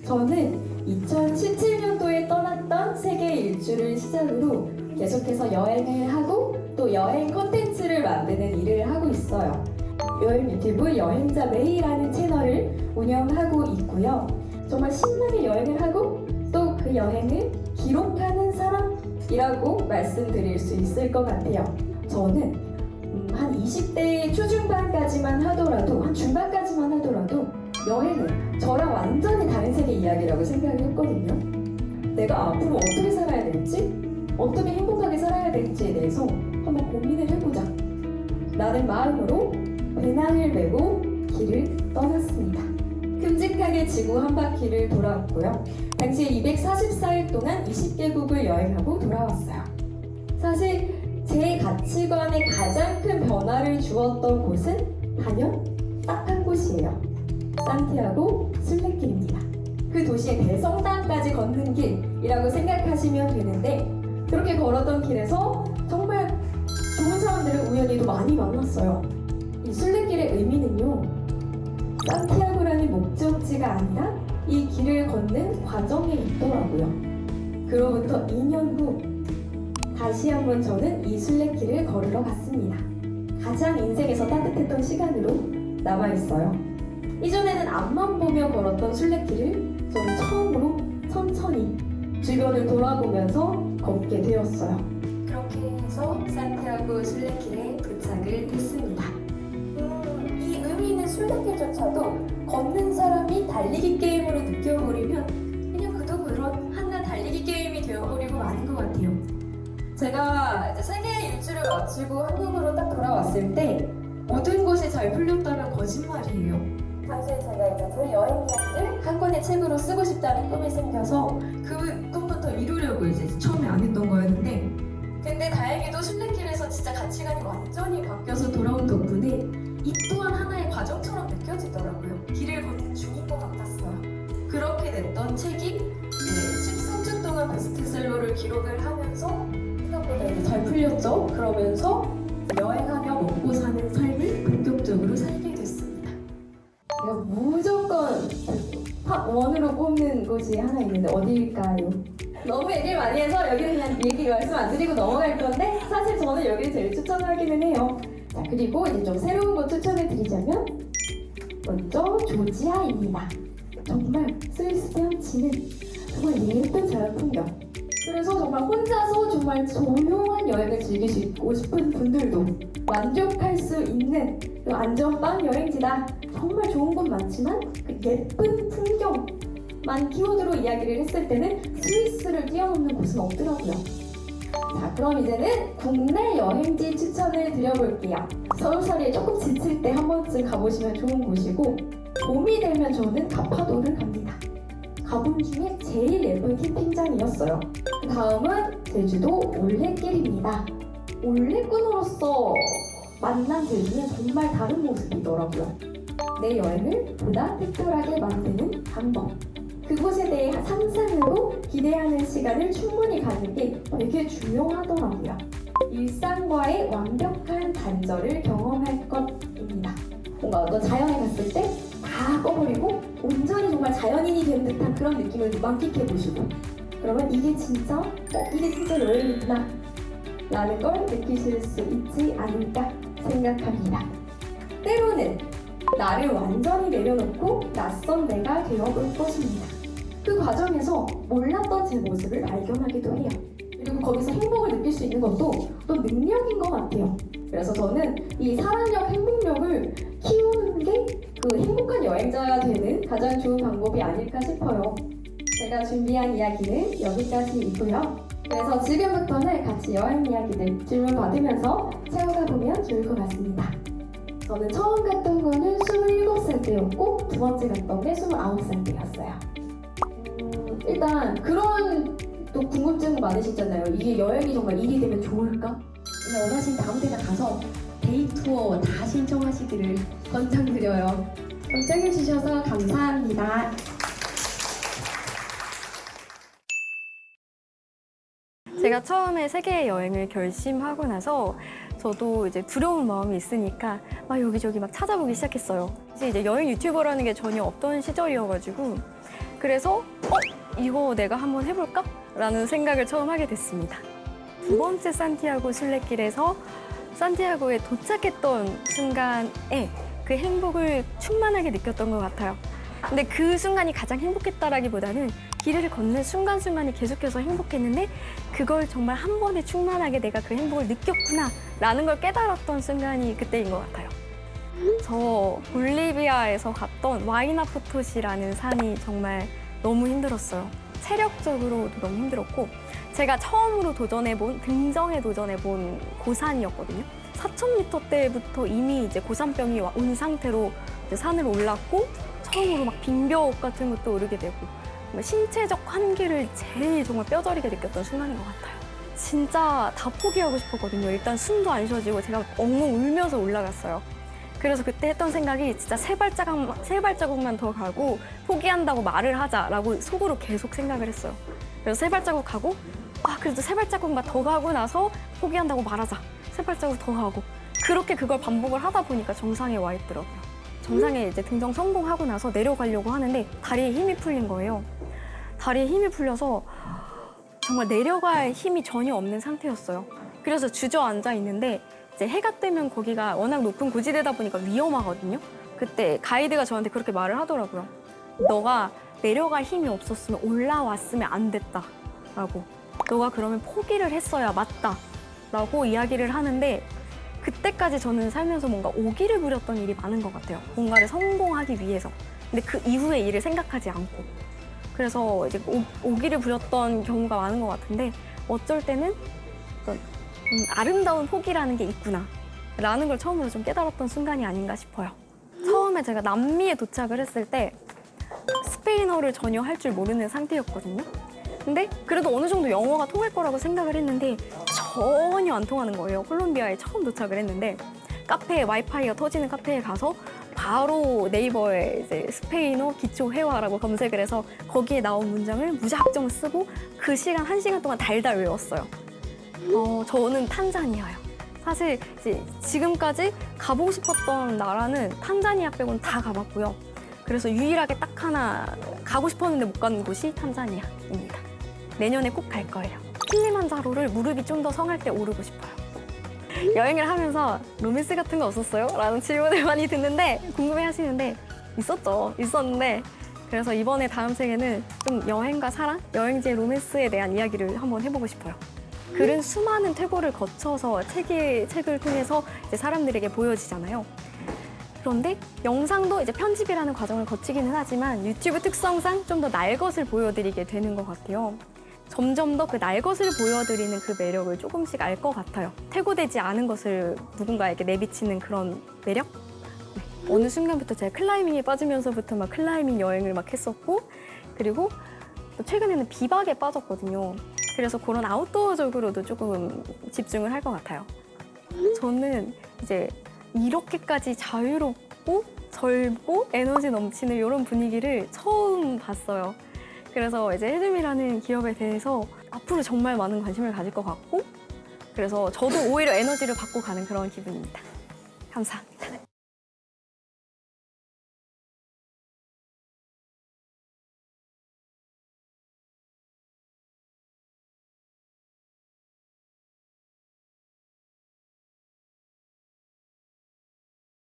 저는 2017년도에 떠났던 세계 일주를 시작으로 계속해서 여행을 하고 또 여행 콘텐츠를 만드는 일을 하고 있어요. 여행 유튜브 여행자 메이라는 채널을 운영하고 있고요. 정말 신나게 여행을 하고 또 그 여행을 기록하는 사람이라고 말씀드릴 수 있을 것 같아요. 저는 한 20대 초중반까지만 하더라도, 한 중반까지만 하더라도 여행은 저랑 완전히 다른 세계 이야기라고 생각을 했거든요. 내가 앞으로 어떻게 살아야 될지, 어떻게 행복하게 살아야 될지에 대해서 한번 고민을 해보자 라는 마음으로 배낭을 메고 길을 떠났습니다. 큼직하게 지구 한 바퀴를 돌아왔고요. 당시 244일 동안 20개국을 여행하고 돌아왔어요. 사실 제 가치관에 가장 큰 변화를 주었던 곳은 단연 딱 한 곳이에요. 산티아고 순례길입니다. 그 도시의 대성당까지 걷는 길이라고 생각하시면 되는데, 그렇게 걸었던 길에서 정말 좋은 사람들을 우연히도 많이 만났어요. 이 순례길의 의미는요, 산티아고라는 목적지가 아니라 이 길을 걷는 과정에 있더라고요. 그로부터 2년 후 다시 한번 저는 이 순례길을 걸으러 갔습니다. 가장 인생에서 따뜻했던 시간으로 남아있어요. 이전에는 앞만 보며 걸었던 순례길을 저는 처음으로 천천히 주변을 돌아보면서 걷게 되었어요. 그렇게 해서 산티아고 순례길에 도착을 했습니다. 이 의미 있는 순례길조차도 걷는 사람이 달리기 게임으로 느껴버리면 그냥 그도 그런 한낱 달리기 게임이 되어버리고 마는 것 같아요. 제가 이제 세계 일주를 마치고 한국으로 딱 돌아왔을 때 모든 것이 잘 풀렸다면 거짓말이에요. 당시에 제가 이제 제 여행 이야기를 한 권의 책으로 쓰고 싶다는 꿈이 생겨서 그 꿈부터 이루려고 이제 처음에 안 했던 거였는데, 근데 다행히도 순례길에서 진짜 가치관이 완전히 바뀌어서 돌아온 덕분에 이 또한 하나의 과정처럼 느껴지더라고요. 길을 걷는 중인 것 같았어요. 그렇게 냈던 책이 이제 13주 동안 베스트셀러를 기록을 하면서 생각보다 이제 잘 풀렸죠. 그러면서 여행하며 먹고 사는 삶을 본격적으로 살게 됐습니다. 제가 무조건 탑 1으로 꼽는 곳이 하나 있는데 어디일까요? 너무 얘기를 많이 해서 여기는 그냥 얘기 말씀 안 드리고 넘어갈 건데, 사실 저는 여기를 제일 추천하기는 해요. 자, 그리고 이제 좀 새로운 곳 추천을 드리자면 먼저 조지아입니다. 정말 스위스 헤엄치는 정말 예쁜 자연 풍경. 그래서 정말 혼자서 정말 조용한 여행을 즐기고 싶은 분들도 만족할 수 있는 그 안전빵 여행지다. 정말 좋은 곳 많지만 그 예쁜 풍경만 키워드로 이야기를 했을 때는 스위스를 뛰어넘는 곳은 없더라고요. 자, 그럼 이제는 국내 여행지 추천을 드려볼게요. 서울살이에 조금 지칠 때 한 번쯤 가보시면 좋은 곳이고, 봄이 되면 저는 가파도를 갑니다. 가본 중에 제일 예쁜 캠핑장이었어요. 그 다음은 제주도 올레길입니다. 올레꾼으로서 만난 제주는 정말 다른 모습이더라고요. 내 여행을 보다 특별하게 만드는 방법. 그곳에 대해 상상으로 기대하는 시간을 충분히 갖는 게 되게 중요하더라고요. 일상과의 완벽한 단절을 경험할 것입니다. 뭔가 어떤 자연에 갔을 때 다 꺼버리고 온전히 정말 자연인이 된 듯한 그런 느낌을 만끽해보시고, 그러면 이게 진짜 여행이구나 라는 걸 느끼실 수 있지 않을까 생각합니다. 때로는 나를 완전히 내려놓고 낯선 내가 되어볼 것입니다. 그 과정에서 몰랐던 제 모습을 발견하기도 해요. 그리고 거기서 행복을 느낄 수 있는 것도 또 능력인 것 같아요. 그래서 저는 이 사랑력, 행복력을 키우는 게 그 행복한 여행자가 되는 가장 좋은 방법이 아닐까 싶어요. 제가 준비한 이야기는 여기까지이고요. 그래서 지금부터는 같이 여행 이야기들 질문 받으면서 채워가 보면 좋을 것 같습니다. 저는 처음 갔던 거는 27살 때였고, 두 번째 갔던 게 29살 때였어요. 일단 그런 또 궁금증 많으시잖아요. 이게 여행이 정말 일이 되면 좋을까? 그냥 원하시는 아무 데나 가서 데이 투어 다 신청하시기를 권장드려요. 걱정해주셔서 감사합니다. 제가 처음에 세계 여행을 결심하고 나서 저도 이제 두려운 마음이 있으니까 막 여기저기 막 찾아보기 시작했어요. 이제 여행 유튜버라는 게 전혀 없던 시절이어가지고 그래서 이거 내가 한번 해볼까? 라는 생각을 처음 하게 됐습니다. 두 번째 산티아고 순례길에서 산티아고에 도착했던 순간에 그 행복을 충만하게 느꼈던 것 같아요. 근데 그 순간이 가장 행복했다라기보다는 길을 걷는 순간순간이 계속해서 행복했는데 그걸 정말 한 번에 충만하게 내가 그 행복을 느꼈구나 라는 걸 깨달았던 순간이 그때인 것 같아요. 저 볼리비아에서 갔던 와이나포토시라는 산이 정말 너무 힘들었어요. 체력적으로도 너무 힘들었고 제가 처음으로 등정에 도전해본 고산이었거든요. 4,000m 때부터 이미 이제 고산병이 온 상태로 이제 산을 올랐고 처음으로 막 빙벽 같은 것도 오르게 되고 신체적 한계를 제일 정말 뼈저리게 느꼈던 순간인 것 같아요. 진짜 다 포기하고 싶었거든요. 일단 숨도 안 쉬어지고 제가 엉엉 울면서 올라갔어요. 그래서 그때 했던 생각이 진짜 세 발자국만 더 가고 포기한다고 말을 하자라고 속으로 계속 생각을 했어요. 그래서 세 발자국 가고 그래도 세 발자국만 더 가고 나서 포기한다고 말하자. 세 발자국 더 가고 그렇게 그걸 반복을 하다 보니까 정상에 와 있더라고요. 정상에 이제 등정 성공하고 나서 내려가려고 하는데 다리에 힘이 풀린 거예요. 다리에 힘이 풀려서 정말 내려갈 힘이 전혀 없는 상태였어요. 그래서 주저앉아 있는데 이제 해가 뜨면 거기가 워낙 높은 고지대다 보니까 위험하거든요. 그때 가이드가 저한테 그렇게 말을 하더라고요. 너가 내려갈 힘이 없었으면 올라왔으면 안 됐다라고. 너가 그러면 포기를 했어야 맞다라고 이야기를 하는데 그때까지 저는 살면서 뭔가 오기를 부렸던 일이 많은 것 같아요. 뭔가를 성공하기 위해서. 근데 그 이후의 일을 생각하지 않고. 그래서 이제 오기를 부렸던 경우가 많은 것 같은데 어쩔 때는 어떤 아름다운 포기라는 게 있구나 라는 걸 처음으로 좀 깨달았던 순간이 아닌가 싶어요. 처음에 제가 남미에 도착을 했을 때 스페인어를 전혀 할 줄 모르는 상태였거든요. 근데 그래도 어느 정도 영어가 통할 거라고 생각을 했는데 전혀 안 통하는 거예요. 콜롬비아에 처음 도착을 했는데 카페에 와이파이가 터지는 카페에 가서 바로 네이버에 이제 스페인어 기초 회화라고 검색을 해서 거기에 나온 문장을 무작정 쓰고 그 시간 1시간 동안 달달 외웠어요. 저는 탄자니아요. 사실 이제 지금까지 가보고 싶었던 나라는 탄자니아 빼고는 다 가봤고요. 그래서 유일하게 딱 하나 가고 싶었는데 못 가는 곳이 탄자니아입니다. 내년에 꼭 갈 거예요. 킬리만자로를 무릎이 좀 더 성할 때 오르고 싶어요. 여행을 하면서 로맨스 같은 거 없었어요? 라는 질문을 많이 듣는데 궁금해 하시는데 있었는데 그래서 이번에 다음 책에는 좀 여행과 사랑, 여행지의 로맨스에 대한 이야기를 한번 해보고 싶어요. 글은 수많은 퇴고를 거쳐서 책을 통해서 이제 사람들에게 보여지잖아요. 그런데 영상도 이제 편집이라는 과정을 거치기는 하지만 유튜브 특성상 좀 더 날 것을 보여드리게 되는 것 같아요. 점점 더 그 날 것을 보여드리는 그 매력을 조금씩 알 것 같아요. 퇴고되지 않은 것을 누군가에게 내비치는 그런 매력? 네. 어느 순간부터 제가 클라이밍에 빠지면서부터 막 클라이밍 여행을 막 했었고 그리고 또 최근에는 비박에 빠졌거든요. 그래서 그런 아웃도어적으로도 조금 집중을 할 것 같아요. 저는 이제 이렇게까지 자유롭고 젊고 에너지 넘치는 이런 분위기를 처음 봤어요. 그래서 이제 헤드미라는 기업에 대해서 앞으로 정말 많은 관심을 가질 것 같고 그래서 저도 오히려 에너지를 받고 가는 그런 기분입니다. 감사합니다.